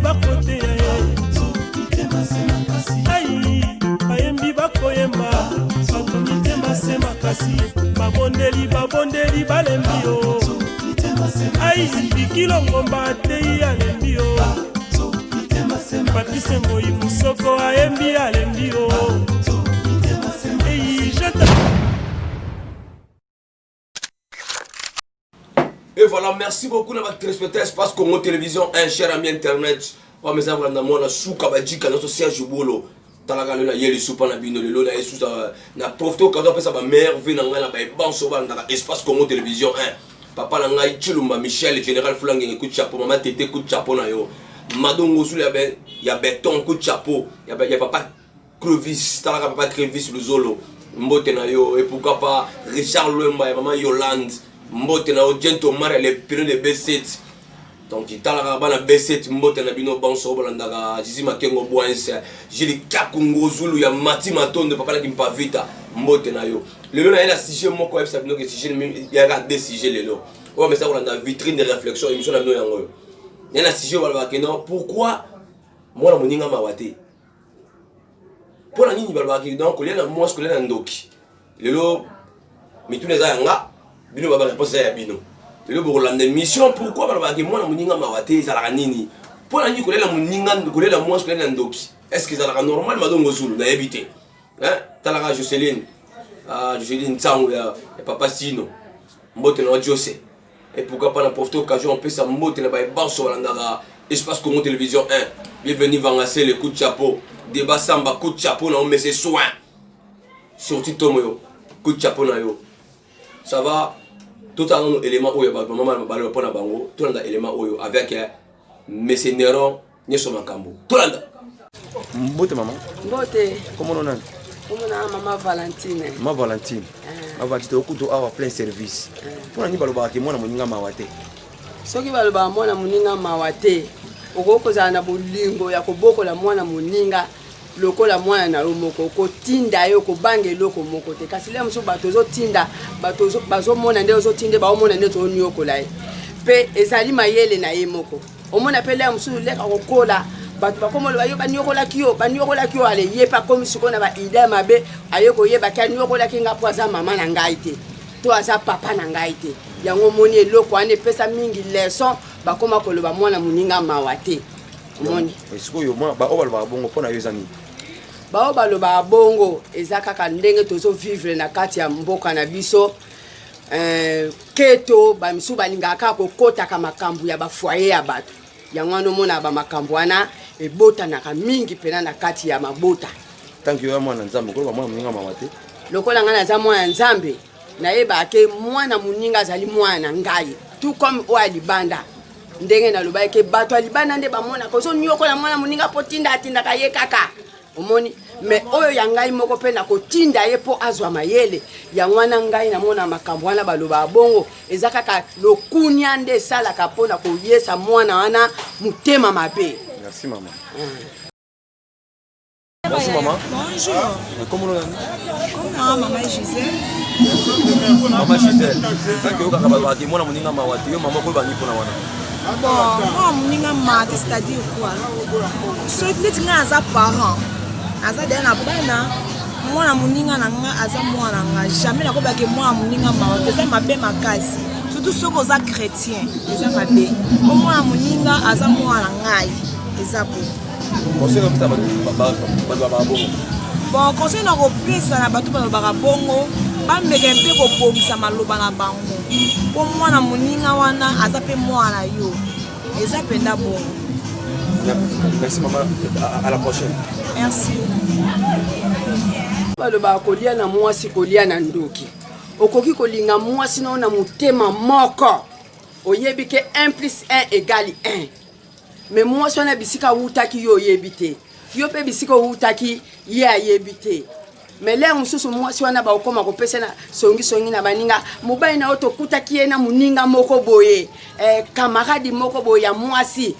bakote ai ayembi bakoyemba bato mitema se makasi babondeli balembi yo ai bikilo ngomba atei alembi yo Patrice Ngoyi Musoko ayembi alembi yo Et voilà, merci beaucoup d'avoir téléspectateur Espace Congo Télévision, un cher ami internet. On mes amis dans mon souka badika notre Serge Bolo. Talaka na yeli soupa na bino lelo na yesu na profito quand on peut ça ba merveille na ngala ba banso ba na Espace Congo Télévision 1. Papa na ngai Chilumba Michel général Fulangenge coup de chapeau, maman Tété coup de chapeau na yo. Madongo sous ya béton coup de chapeau, ya papa Crevis, talaka papa Crevis le Zolo. Mbote na yo et pourquoi pas Richard Lemba et maman Yolande. Mbote na Ojento Mare les périodes de B7. Donc il talaka bana B7 mbote na bino banso bolandaka Zizi Makengo Boense. Jili Kakungo Zulu ya Mati Matonde papa na kimpa vita mbote na yo. Lelo na ela sujet moko ebisa bino ke sujet ya ga des sujets lelo. O mais ça bolanda vitrine de réflexion émission na bino yango. Ela sujet balaba ke non pourquoi moi na moninga mawate. Pour la nini balaba ke donc kolia na moi kolia na ndoki. Lelo mitune za yanga bino baba réponse ya bino lelo bokolanda mission pourquoi baba ke mwana muninga mawate ezalaka nini pour nani kolela muninga kolela mwasi kolela ndoki est-ce que ezalaka normal madongo zulu na ebité hein talaka Joseline Joseline Tsango ya papa Sino mbote na Jose et pourquoi pas na profiter occasion on peut ça mbote na ba banso balanda Espace Congo Télévision 1 bienvenue Vangassé le coup de chapeau débat samba coup de chapeau na on met ses soins sur Titomo coup de chapeau na yo. Ça va tout un élément où il y a maman balé pour na bango tout un élément où avec Messie Néron nyeso makambo tout un mbote maman mbote comment on a maman Valentine ma Valentine au kuto awa plein service pour nani baloba ke mwana moninga mawate soki baloba mwana moninga mawate okokozala na bolingo ya kobokola mwana moninga lokola mwana na lomoko ko tinda yo ko bange loko moko te kasi le muso bato zo tinda bato bazo mona nde zo tinde ba mona nde to nyoko lai pe ezali mayele na ye moko omona pe le muso le ka kokola bato bakomo lo yo banyokola kiyo ale ye pa komi siko na ba ida mabe ayeko ye ba kan yokola kinga poza mama na ngai te to aza papa na ngai te yango moni eloko ane pesa mingi leçon bakoma koloba mwana muninga mawate moni siko yo ba obaloba bongo pona yo zani bao baloba bongo eza kaka ndenge tozo vivre na kati ya mboka na biso keto ba misu balingaka kokota ka makambu ya ba foyer ya bato yango no mona ba makambu wana ebota na ka mingi pena na kati ya mabota tanki yo mwana nzambe ko ba mwana muninga mawate lokola ngana za mwana nzambe na yeba ke mwana muninga zali mwana ngai tout comme o alibanda ndenge na loba ke bato alibanda nde ba mona ko so nyokola mwana muninga potinda atinda ka ye kaka omoni mais oyo ya ngai moko pe na kotinda ye po azwa mayele ya mwana ngai na mona makambo wana baloba bongo eza kaka lokunya nde sala kapona ko yesa mwana wana mutema mabe. Merci maman. Bonjour maman. Bonjour. Comment on Comment maman Gisèle? Maman Gisèle. Quand tu as parlé de moi na moninga mawate yo maman ko bangi pona wana. Bon, moi moninga mawate c'est-à-dire quoi? Soit petit nga za parent. Aza dena bana mwana muninga na nga aza mwana nga jamais na ko ba ke mwana muninga mawate ça mabe makasi surtout soko za chrétien eza mabe mwana muninga aza mwana ngai eza bo conseil na pita ba bongo bon conseil na ko pesa na bato ba bongo ba meke mpe ko pomisa maloba na bango po mwana muninga wana aza pe mwana yo eza penda bongo. Merci maman, à la prochaine. Merci. Baloba kolia na mwasi kolia na ndoki. Okoki kolinga mwasi na mutema moko. Oyebi ke 1 + 1 = 1. Mais mwasi wana bisika utaki yo yebite. Yo pe bisika utaki ye ayebite. Mais le mususu mwasi wana ba okoma kopesa na songi na baninga mobai na oto kutaki ye na muninga moko boye. Camarade moko boye ya mwasi.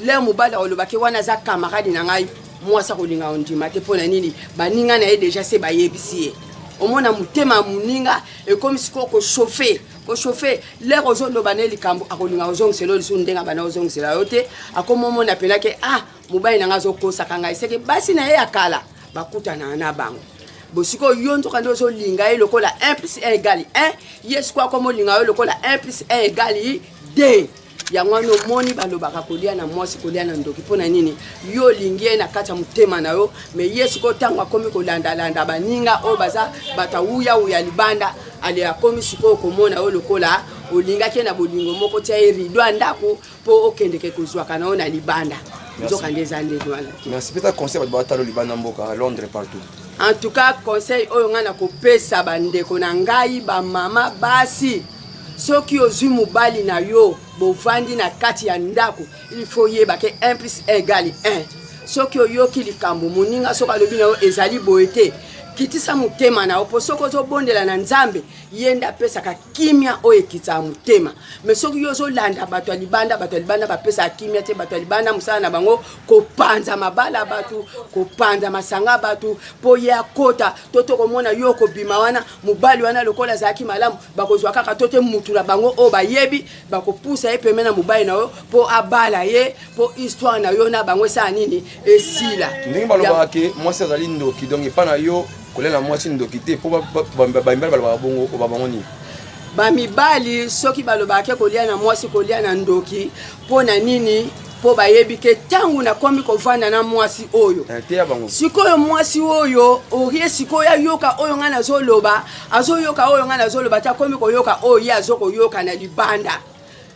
Le mobala olobaki wana za camarade na ngai mwasa kolinga ondima te pona nini baninga na ye déjà se ba yebisi omona mutema muninga e comme si ko chauffer ko chauffer l'air ozondo baneli kambo akolinga ozongisela lisu ndenga bana ozongisela yote akomomo na pelake mobali nanga zokosa kanga iseke basi na ye akala bakutana na bango bosiko yonzo kandi ozolinga ye lokola 1 plus 1 égale 1 yesu kwa komo linga yo lokola 1 plus 1 égale 2 yango no moni balobaka kolia na mwasi kolia na ndoki pona nini yo lingie na kata mutema na yo me yesu ko tango akomi kolanda landa baninga o baza batawuya uya libanda ale akomi siko komona yo lokola olinga ke na bolingo moko tia rido andako po okendeke kozwaka na ona libanda nzoka ndeza ndeko wana. Merci peut-être conseil ba batalo libanda mboka à Londres partout. En tout cas conseil oyo ngana ko pesa bandeko na ngai ba mama basi soki ozwi mobali na yo bovandi na kati ya ndako il faut yeba ke 1 plus 1 égale 1 soki oyoki likambo moninga soki alobi na yo ezali boye kitisa mutema na opo soko zobondela na nzambe yenda pesa ka kimia oye kitsa mutema me soki yo zolanda bato libanda bapesa kimia te bato libanda musala na bango kopanza mabala batu kopanza masanga batu po ya kota toto komona yo ko bima wana mubali wana lokola zaki malamu bakozwa kaka tote mutula bango o bayebi bakopusa ye pemena mubali na yo po abala ye po histoire na yo na bango sa nini esila ndenge baloba ke moi c'est ali ndoki donc epana yo kolela mwasi ndokite po bambali balobaka bongo obabango nini bamibali soki balobaka kolia na mwasi kolia na ndoki pona nini po bayebi ke tangu na komi kovanda na mwasi oyo sikoyo mwasi oyo orie sikoyo yoka oyo ngana azoloba azoyoka oyo ngana azoloba ta komi koyoka oyo azokoyoka na libanda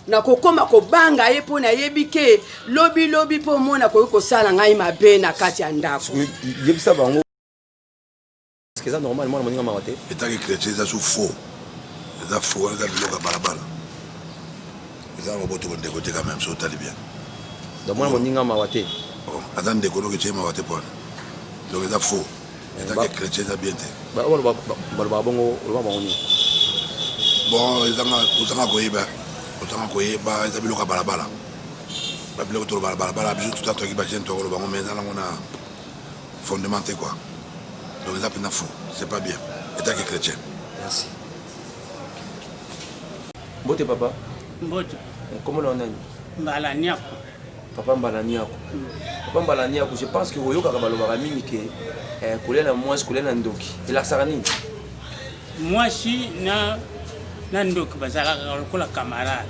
na kokoma kobanga ye pona yebi ke lobi po mona koyoko sala ngai mabe na kati ya ndako yebisa bango. Est-ce que c'est normal moi moninga mawate état que chrétien ça sous faux ça faux ça biloka balabala ça on boto de côté quand même ça tali bien donc moi moninga mawate bon attends de kono que tu mawate point donc ça faux état que chrétien ça bien te ba bongo ba bongo ni bon ils ont koyeba ça biloka balabala ba biloka to balabala biso tout à toi qui ba jento ko bango mais ça on a fondamenté quoi. Donc ça c'est faux, c'est pas bien. État que chrétien. Merci. Mbote papa. Mbote. Comment on a? Mbalaniako. Papa Mbalaniako. Papa Mbalaniako, je pense que oyoka kabaloba mingi ke kolela na mwasi kolela na ndoki. Ela sarani. Mwasi na ndoki bazala kola camarade.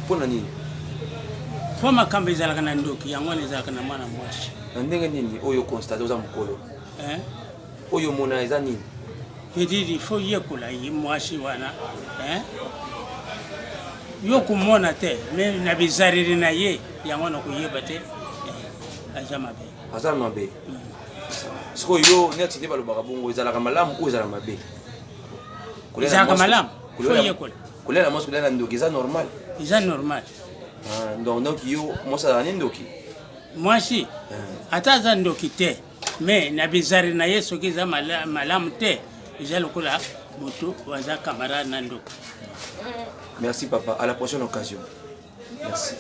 Pona nini? Po makambe zala na ndoki yango nezala na mwana mwasi. Ndenge nini oyo constate oza mukolo oyo mona eza nini pediri fo yekola yi mwasi wana yo kumona te me na bizariri na ye yango na kuyeba te aza mabe siko yo neti nde balobaka bongo ezalaka malamu oyo ezala mabe ezalaka malamu fo yekola kolela mwasi kolela na ndoki eza normal donc yo mwasi azala ni ndoki mwasi ataza ndoki te me na bizari na ye soki eza malamu te eza lokola moto waza camarade na ndoki. Merci papa, à la prochaine occasion. Merci.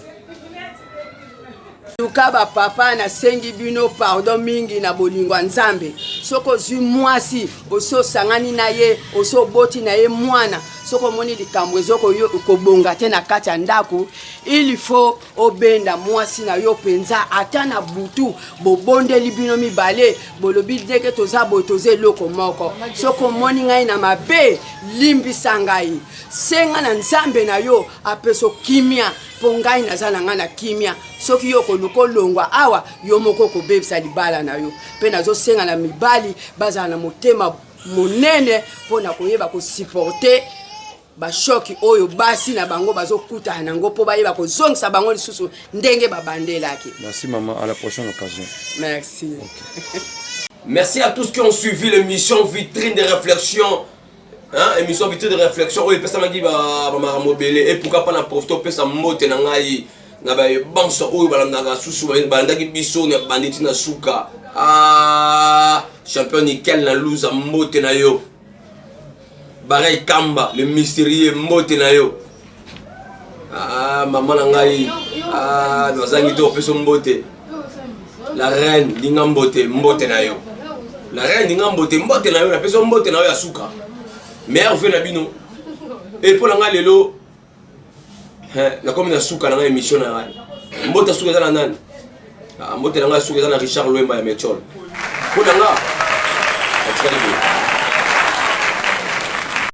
Tukaba papa na sengi bino pardon mingi na bolingwa nzambe soko zwi mwasi oso sangani na ye oso boti na ye mwana soko moni likambo ezoko yo kobonga te na kati ya ndako il faut obenda mwasi na yo penza ata na butu bobondeli bino mibale bolobi deke toza botoze loko moko soko moni ngai na mabe limbisa ngai senga na nzambe na yo apeso kimia po ngai nazala nga na kimia soki yo koluko longwa awa yo moko kobebisa libala na yo pe nazosenga na mibali bazala na motema monene po na koyeba kosupporte bashoki oyo basi na bango bazokutana nango po bayeba kozongisa bango lisusu ndenge babandelaki. Merci maman, à la prochaine occasion. Merci. Okay. Merci à tous qui ont suivi l'émission Vitrine de réflexion. Émission Vitrine de réflexion oyo pesa magi ba maramobele et pourquoi pas na profiter pesa mote na ngai na ba banso oyo balandaka susu balandaki biso na banditi na suka champion nickel na luza mote na yo Baray Kamba le mystérieux mote na yo maman na ngai bazangi to peso mbote la reine dinga mbote na yo la reine dinga mbote na yo na peso mbote na yo ya suka meilleur vœu na bino et pour nga lelo na comme na suka na émission na mbota suka za na nani mbota na suka za na Richard Lwemba ya Metchol pour nga atikali